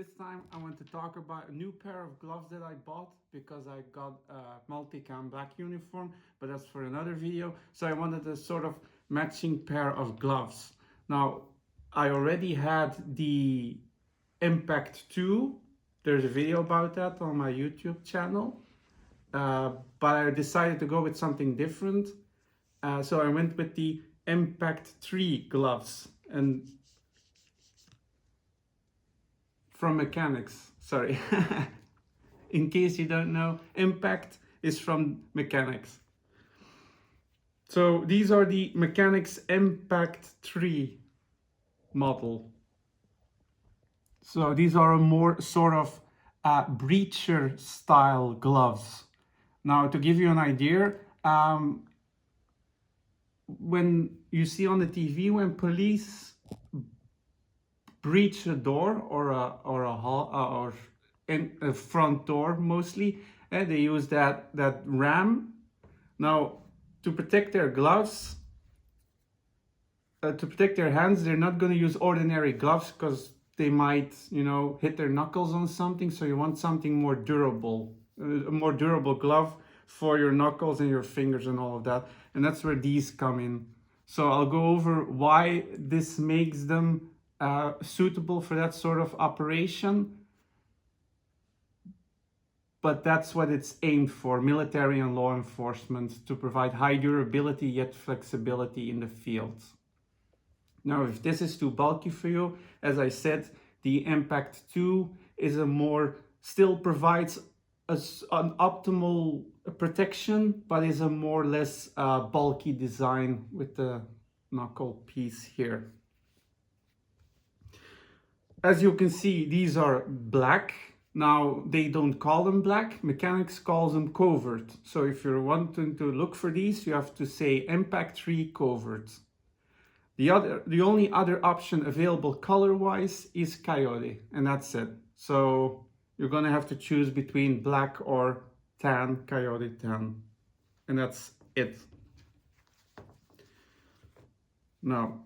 this time I want to talk about a new pair of gloves that I bought because I got a multicam black uniform, but that's for another video. So I wanted a sort of matching pair of gloves. Now, I already had the M-Pact 2. There's a video about that on my YouTube channel. But I decided to go with something different. So I went with the M-Pact 3 gloves. And from Mechanix, sorry. In case you don't know, M-Pact is from Mechanix. So these are the Mechanix M-Pact 3 model. So these are a more sort of breacher style gloves. Now, to give you an idea, when you see on the TV when police breach a door or a front door mostly, they use that ram. Now, to protect their gloves, to protect their hands, they're not going to use ordinary gloves because they might, hit their knuckles on something. So you want something more durable, a more durable glove for your knuckles and your fingers and all of that. And that's where these come in. So I'll go over why this makes them suitable for that sort of operation. But that's what it's aimed for, military and law enforcement, to provide high durability yet flexibility in the field. Now, if this is too bulky for you, as I said, the M-Pact 2 is still provides an optimal protection, but is a more or less bulky design with the knuckle piece here. As you can see, these are black. Now, they don't call them black. Mechanix calls them covert. So if you're wanting to look for these, you have to say M-Pact 3 covert. The only other option available color-wise is coyote, and that's it. So you're gonna have to choose between black or tan, coyote tan, and that's it. Now,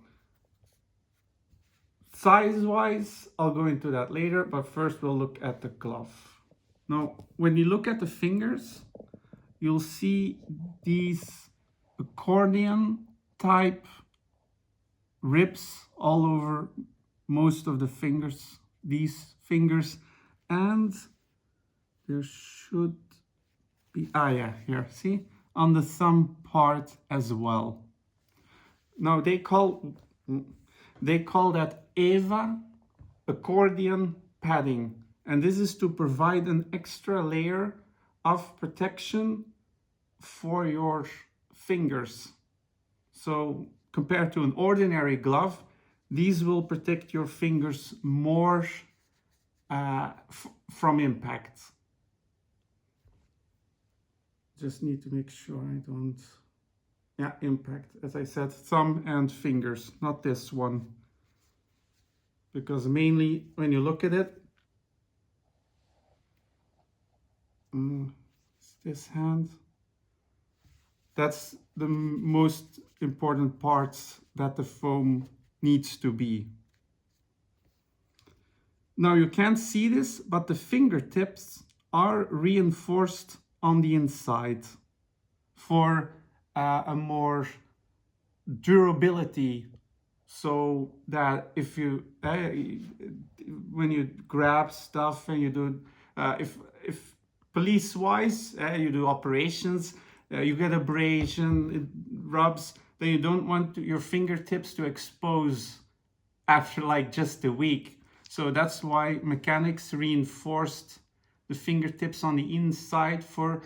size-wise, I'll go into that later, but first we'll look at the glove. Now, when you look at the fingers, you'll see these accordion type ribs all over most of the fingers, these fingers, and there should be, here, see, on the thumb part as well. Now they call that EVA, accordion padding, and this is to provide an extra layer of protection for your fingers. So compared to an ordinary glove, these will protect your fingers more from impact. Just need to make sure I don't, impact, as I said, thumb and fingers, not this one. Because mainly when you look at it, it's this hand. That's the most important parts that the foam needs to be. Now you can't see this, but the fingertips are reinforced on the inside for a more durability, so that if you when you grab stuff and you do if police-wise you do operations, you get abrasion, it rubs, then you don't want your fingertips to expose after like just a week. So that's why Mechanix reinforced the fingertips on the inside for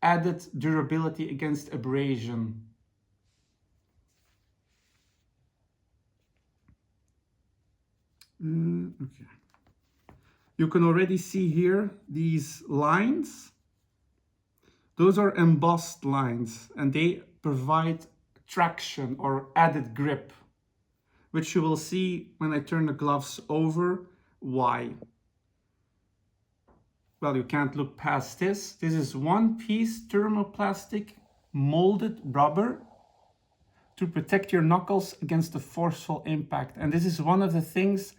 added durability against abrasion. Okay. You can already see here these lines. Those are embossed lines, and they provide traction or added grip, which you will see when I turn the gloves over. Why? Well, you can't look past this. This is one-piece thermoplastic molded rubber to protect your knuckles against the forceful impact. And this is one of the things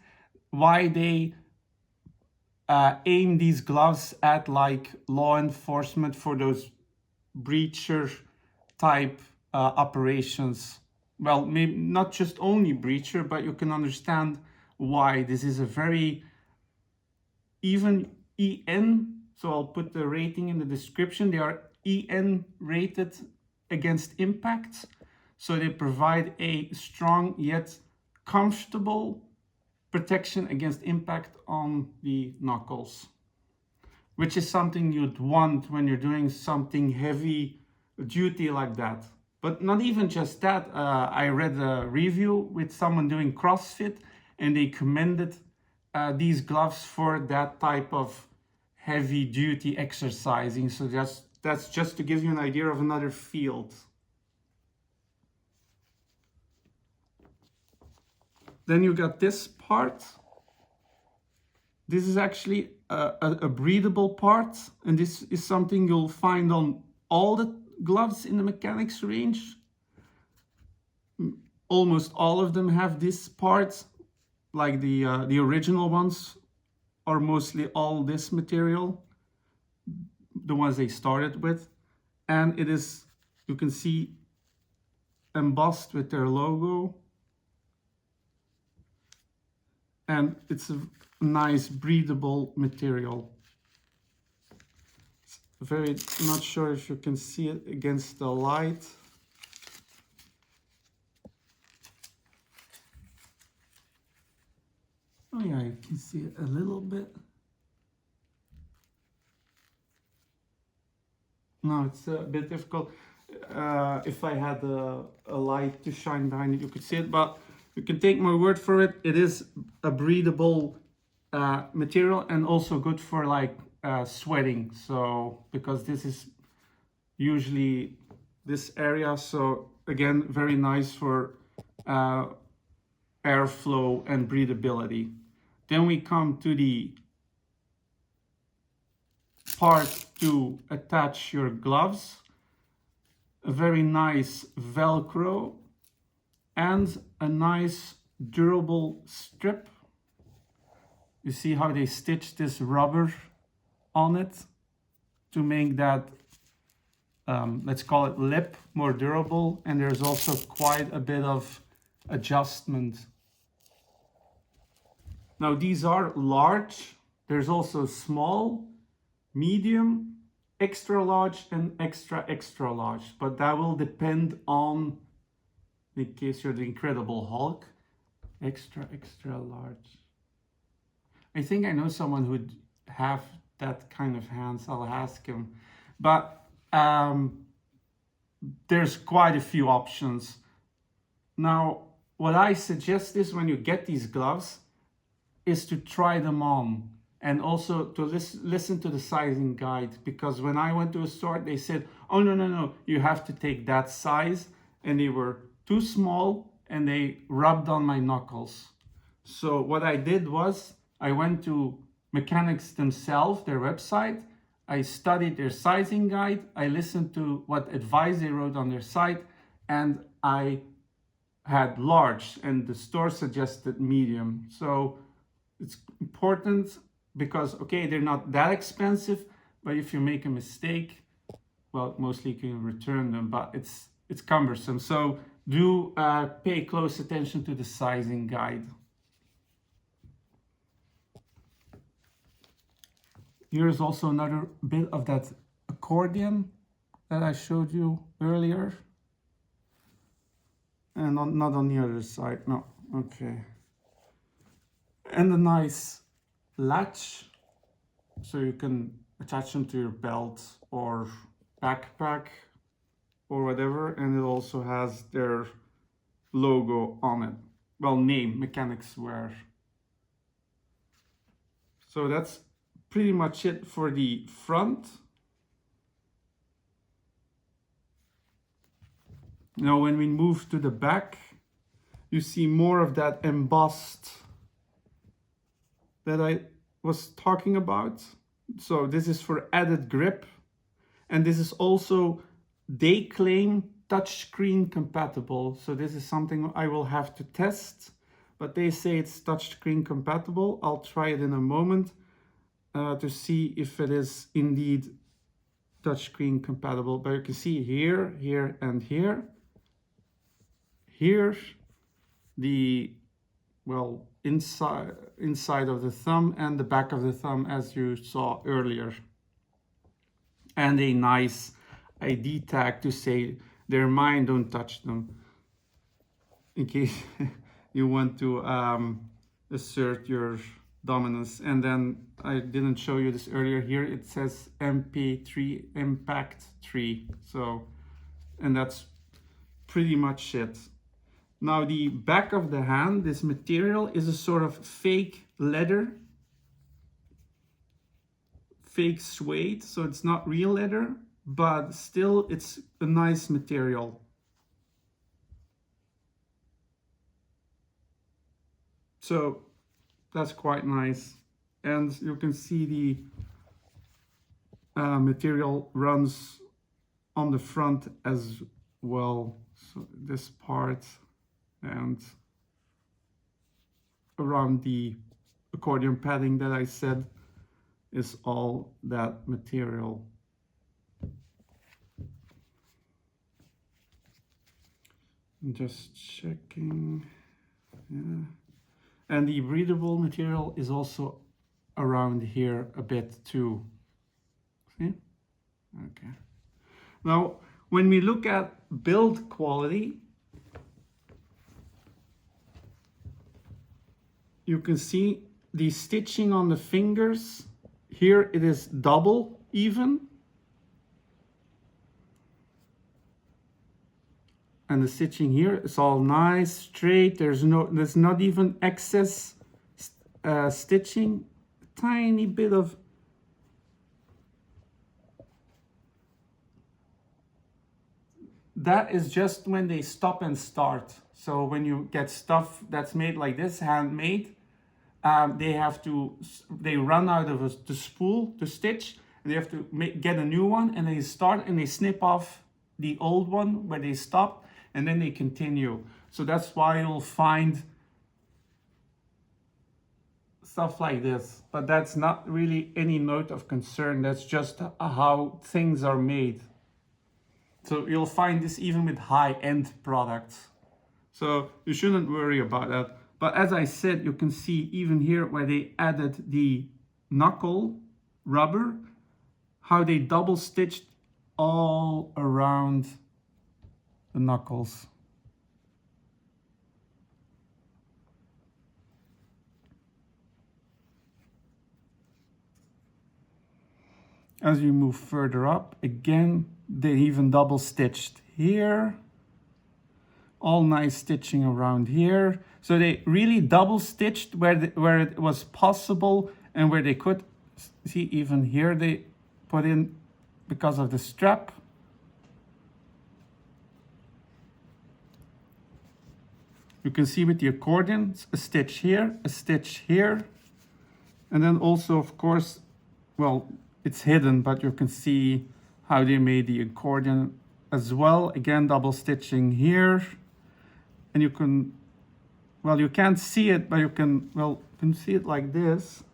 why they aim these gloves at like law enforcement for those breacher type operations. Well, maybe not just only breacher, but you can understand why this is a very even EN. So I'll put the rating in the description. They are EN rated against impact. So they provide a strong yet comfortable protection against impact on the knuckles, which is something you'd want when you're doing something heavy duty like that. But not even just that. I read a review with someone doing CrossFit, and they commended these gloves for that type of heavy duty exercising. So that's just to give you an idea of another field. Then you got this part. This is actually a breathable part, and this is something you'll find on all the gloves in the Mechanix range. Almost all of them have this part, like the original ones are mostly all this material, the ones they started with, and it is, you can see, embossed with their logo. And it's a nice breathable material. It's not sure if you can see it against the light. Oh yeah, you can see it a little bit. No, it's a bit difficult. If I had a light to shine behind it, you could see it, but you can take my word for it. It is a breathable material, and also good for like sweating. So because this is usually this area, so again, very nice for airflow and breathability. Then we come to the part to attach your gloves. A very nice Velcro and a nice durable strip. You see how they stitch this rubber on it to make that, let's call it lip, more durable. And there's also quite a bit of adjustment. Now these are large. There's also small, medium, extra large, and extra large. But that will depend on, in case you're the Incredible Hulk, extra large. I think I know someone who'd have that kind of hands. I'll ask him. But there's quite a few options. Now, what I suggest is when you get these gloves is to try them on, and also to listen to the sizing guide, because when I went to a store, they said, oh, no, you have to take that size, and they were too small and they rubbed on my knuckles. So what I did was I went to Mechanix themselves, their website. I studied their sizing guide. I listened to what advice they wrote on their site, and I had large, and the store suggested medium. So it's important because, okay, they're not that expensive, but if you make a mistake, well, mostly you can return them, but it's cumbersome. So do pay close attention to the sizing guide. Here's also another bit of that accordion that I showed you earlier. And not on the other side, no, okay. And a nice latch, so you can attach them to your belt or backpack or whatever, and it also has their logo on it. Well, name, Mechanix Wear. So that's pretty much it for the front. Now when we move to the back, you see more of that embossed that I was talking about. So this is for added grip, and this is also, they claim, touchscreen compatible. So this is something I will have to test, but they say it's touchscreen compatible. I'll try it in a moment. to see if it is indeed touchscreen compatible. But you can see here, here, and here. Here, the inside of the thumb and the back of the thumb, as you saw earlier, and a nice ID tag to say they're mine, don't touch them, in case you want to assert your dominance. And then I didn't show you this earlier. Here it says MP3 M-Pact 3. So, and that's pretty much it. Now the back of the hand, this material is a sort of fake leather, fake suede, so it's not real leather, but still it's a nice material. So that's quite nice. And you can see the material runs on the front as well. So this part and around the accordion padding that I said is all that material. I'm just checking. Yeah. And the breathable material is also around here a bit too. See? Okay. Now, when we look at build quality, you can see the stitching on the fingers. Here it is double even. And the stitching here is all nice, straight. There's not even excess stitching. Tiny bit of that is just when they stop and start. So when you get stuff that's made like this, handmade, they run out of the spool to stitch, and they have to get a new one, and they start and they snip off the old one where they stopped, and then they continue. So that's why you'll find stuff like this, but that's not really any note of concern. That's just how things are made. So you'll find this even with high-end products. So you shouldn't worry about that. But as I said, you can see even here where they added the knuckle rubber, how they double stitched all around the knuckles. As you move further up, again, they even double stitched here. All nice stitching around here. So they really double stitched where it was possible and where they could. See, even here they put in, because of the strap. You can see with the accordion, a stitch here, a stitch here. And then also, of course, well, it's hidden, but you can see how they made the accordion as well. Again, double stitching here. And you can, well, you can't see it, but you can see it like this.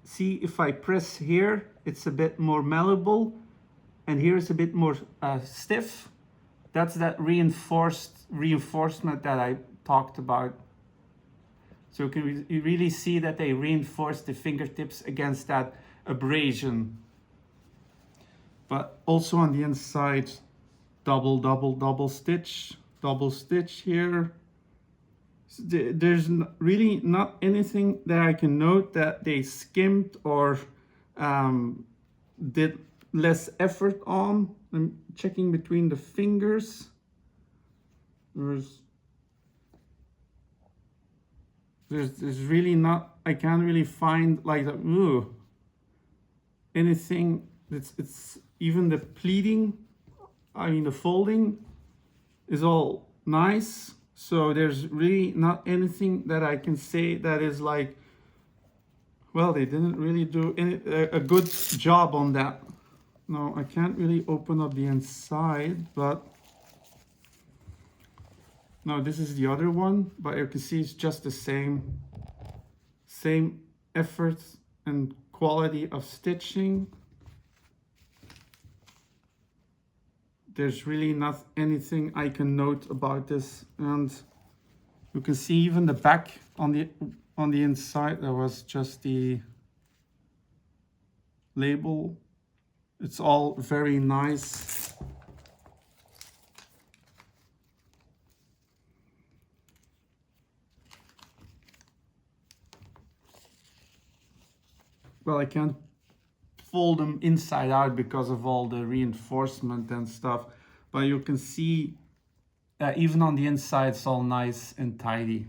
See, if I press here, it's a bit more malleable, and here it's a bit more stiff. That's that reinforcement that I talked about. So you really see that they reinforce the fingertips against that abrasion. But also on the inside, double stitch here. There's really not anything that I can note that they skimped or did less effort on. I'm checking between the fingers. There's really not, I can't really find like anything. It's even the pleating, I mean the folding is all nice. So there's really not anything that I can say that is like, well, they didn't really do a good job on that. No, I can't really open up the inside, but no, this is the other one, but you can see it's just the same effort and quality of stitching. There's really not anything I can note about this, and you can see even the back on the inside, there was just the label. It's all very nice. Well, I can't fold them inside out because of all the reinforcement and stuff, but you can see even on the inside it's all nice and tidy.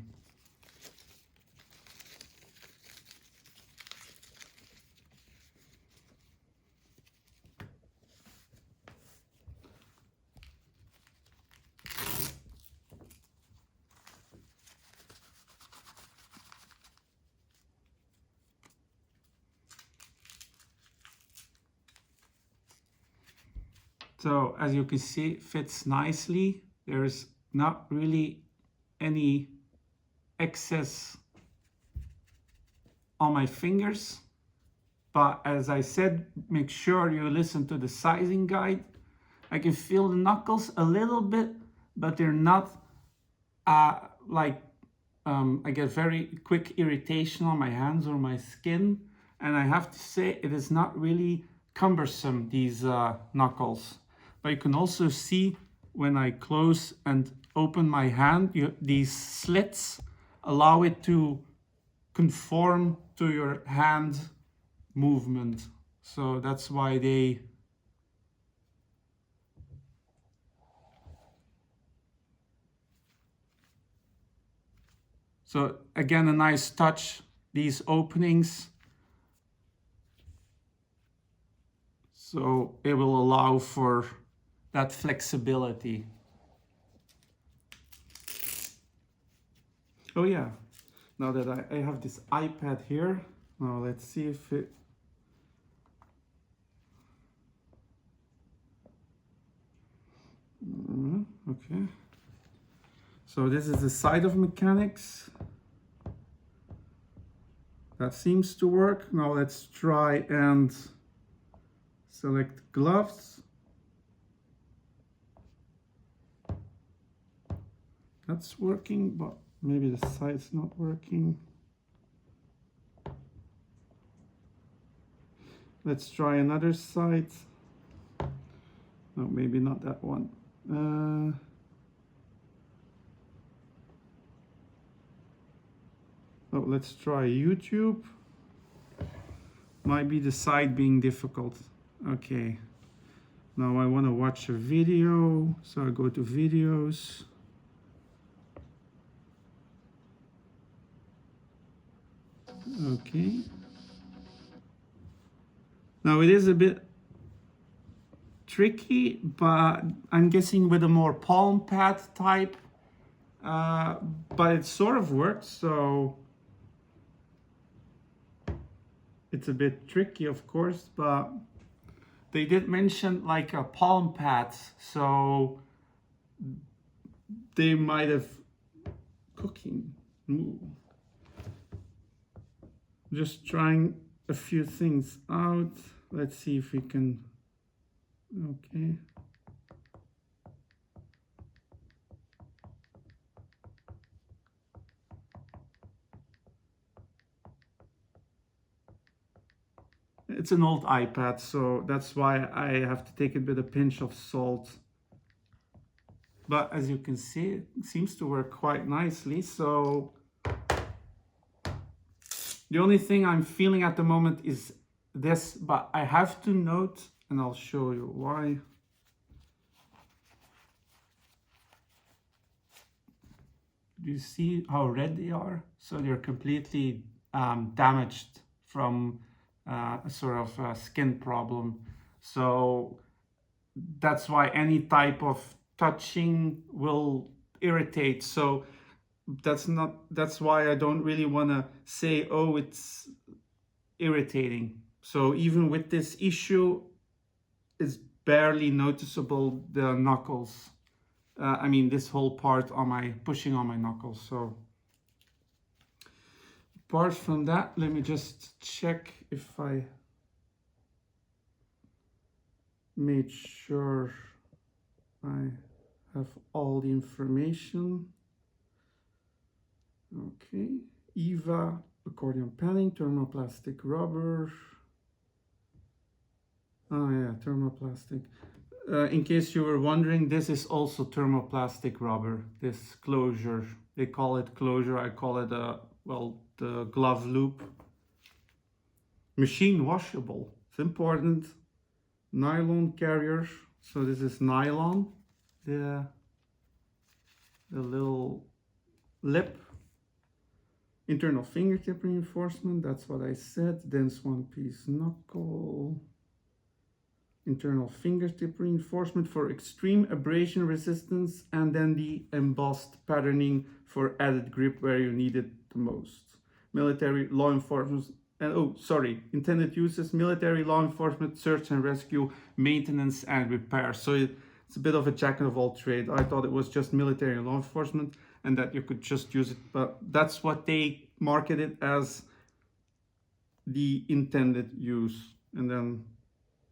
So as you can see, it fits nicely. There's not really any excess on my fingers, but as I said, make sure you listen to the sizing guide. I can feel the knuckles a little bit, but they're not I get very quick irritation on my hands or my skin, and I have to say it is not really cumbersome, these knuckles. But you can also see when I close and open my hand, these slits allow it to conform to your hand movement. So that's why they So again, a nice touch, these openings. So it will allow for that flexibility. Oh yeah, now that I have this iPad here, now let's see if it... Okay. So this is the side of Mechanix. That seems to work. Now let's try and select gloves. That's working, but maybe the side's not working. Let's try another side. No, maybe not that one. Oh, let's try YouTube. Might be the side being difficult. Okay. Now I want to watch a video, so I go to videos. Okay. Now it is a bit tricky, but I'm guessing with a more palm pad type, but it sort of works, so it's a bit tricky, of course, but they did mention like a palm pads, so they might have cooking. Ooh. Just trying a few things out. Let's see if we can. Okay. It's an old iPad, so that's why I have to take it with a pinch of salt. But as you can see, it seems to work quite nicely. So the only thing I'm feeling at the moment is this, but I have to note, and I'll show you why. Do you see how red they are? So they're completely damaged from a sort of skin problem. So that's why any type of touching will irritate. So that's why I don't really want to say, oh, it's irritating. So even with this issue, it's barely noticeable, the knuckles. I mean, this whole part on pushing on my knuckles. So apart from that, let me just check if I made sure I have all the information. Okay, EVA, accordion padding, thermoplastic rubber. Oh yeah, thermoplastic. In case you were wondering, this is also thermoplastic rubber, this closure. They call it closure, I call it well, the glove loop. Machine washable, it's important. Nylon carrier, so this is nylon. The little lip. Internal fingertip reinforcement, that's what I said. Dense one-piece knuckle. Internal fingertip reinforcement for extreme abrasion resistance, and then the embossed patterning for added grip where you need it the most. Military, law enforcement, and intended uses: military, law enforcement, search and rescue, maintenance and repair. So it's a bit of a jack of all trades. I thought it was just military and law enforcement and that you could just use it, but that's what they market it as, the intended use. And then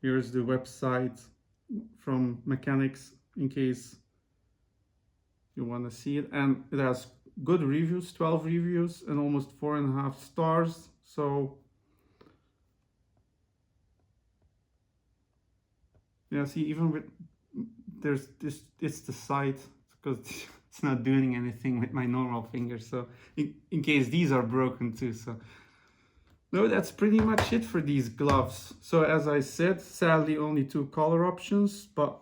here's the website from Mechanix in case you want to see it. And it has good reviews, 12 reviews and almost 4.5 stars. So yeah, see, even with there's this, it's the site, because it's not doing anything with my normal fingers. So in case these are broken too. So no, that's pretty much it for these gloves. So as I said, sadly only 2 color options, but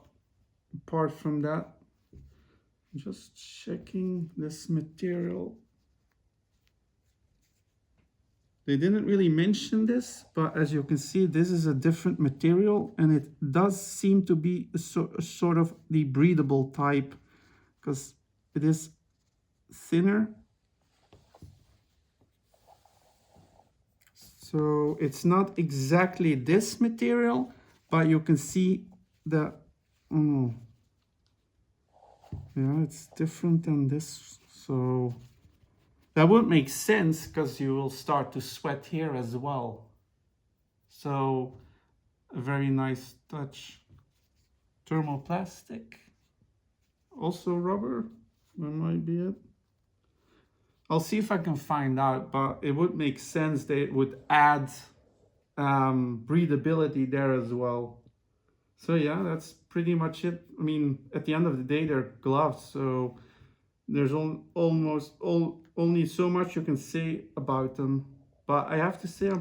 apart from that, just checking this material. They didn't really mention this, but as you can see, this is a different material, and it does seem to be a sort of the breathable type, because it is thinner. So it's not exactly this material, but you can see the, yeah, it's different than this. So that would make sense because you will start to sweat here as well. So a very nice touch. Thermoplastic, also rubber, that might be it. I'll see if I can find out, but it would make sense that it would add breathability there as well. So yeah, that's pretty much it. I mean, at the end of the day, they're gloves, so there's only so much you can say about them. But I have to say,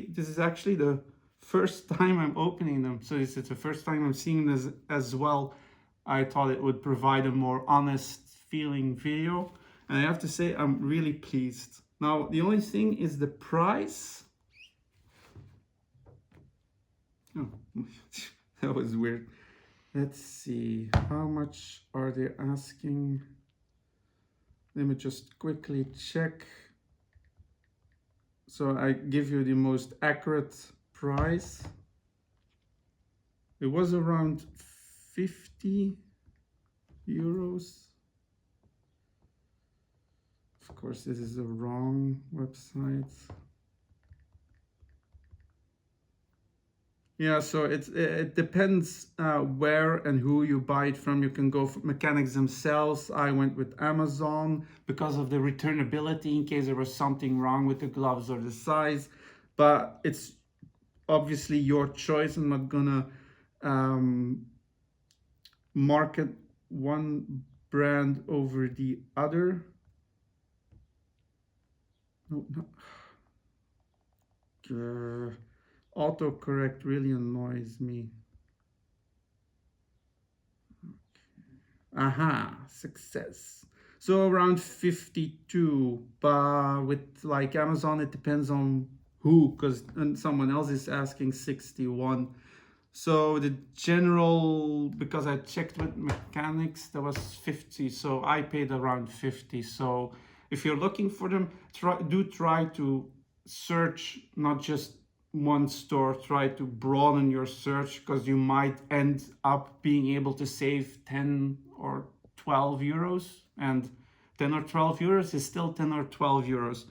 this is actually the first time I'm opening them. So it's the first time I'm seeing this as well. I thought it would provide a more honest feeling video. And I have to say, I'm really pleased. Now, the only thing is the price. Oh, that was weird. Let's see, how much are they asking? Let me just quickly check. So I give you the most accurate price. It was around 50 euros. Of course, this is the wrong website. Yeah, so it depends where and who you buy it from. You can go for Mechanix themselves. I went with Amazon because of the returnability in case there was something wrong with the gloves or the size. But it's obviously your choice. I'm not gonna market one brand over the other. No. Autocorrect really annoys me. Aha, success. So around 52, but with like Amazon, it depends on who, because someone else is asking 61. So the general, because I checked with Mechanix, that was 50, so I paid around 50. So if you're looking for them, try to search not just one store. Try to broaden your search, because you might end up being able to save 10 or 12 euros, and 10 or 12 euros is still 10 or 12 euros.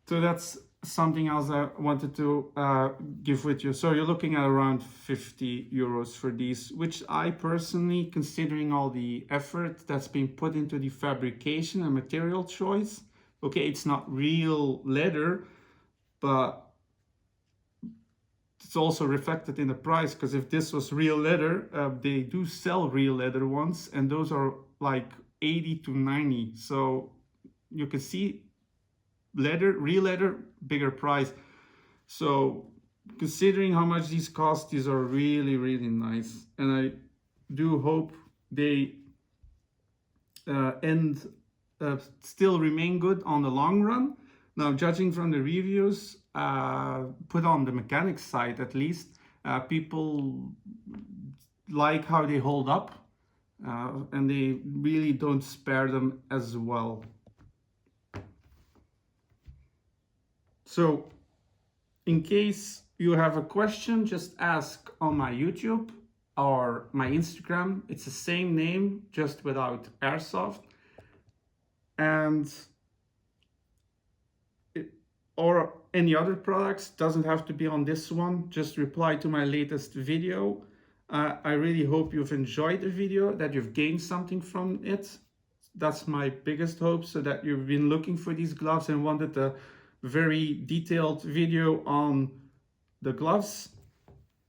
So that's something else I wanted to give with you. So you're looking at around 50 euros for these, which I personally, considering all the effort that's been put into the fabrication and material choice, okay, it's not real leather, but it's also reflected in the price, because if this was real leather, they do sell real leather ones, and those are like 80 to 90. So you can see leather, real leather, bigger price. So considering how much these cost, these are really, really nice. And I do hope they still remain good on the long run. Now, judging from the reviews put on the Mechanix side, at least, people like how they hold up, and they really don't spare them as well. So in case you have a question, just ask on my YouTube or my Instagram. It's the same name, just without Airsoft. And or any other products, doesn't have to be on this one. Just reply to my latest video. I really hope you've enjoyed the video, that you've gained something from it. That's my biggest hope, so that you've been looking for these gloves and wanted a very detailed video on the gloves,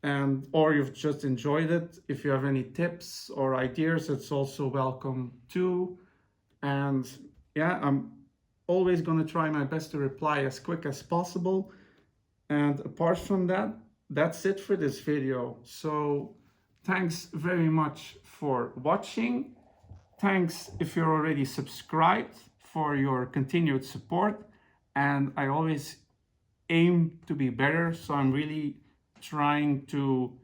and or you've just enjoyed it. If you have any tips or ideas, it's also welcome too. And yeah, I'm always going to try my best to reply as quick as possible. And apart from that, that's it for this video. So thanks very much for watching. Thanks if you're already subscribed, for your continued support. And I always aim to be better, so I'm really trying to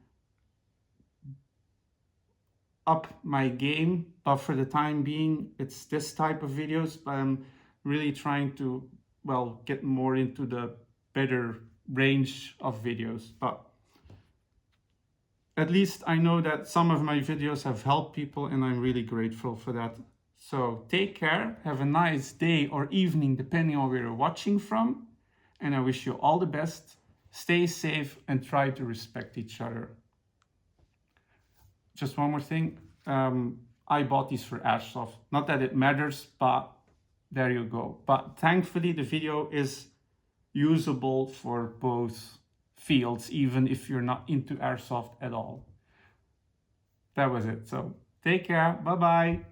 up my game, but for the time being it's this type of videos. But I'm really trying to, well, get more into the better range of videos. But at least I know that some of my videos have helped people, and I'm really grateful for that. So take care, have a nice day or evening depending on where you're watching from, and I wish you all the best. Stay safe and try to respect each other. Just one more thing, I bought these for Airsoft. Not that it matters, but there you go. But thankfully the video is usable for both fields, even if you're not into Airsoft at all. That was it. So take care, bye bye.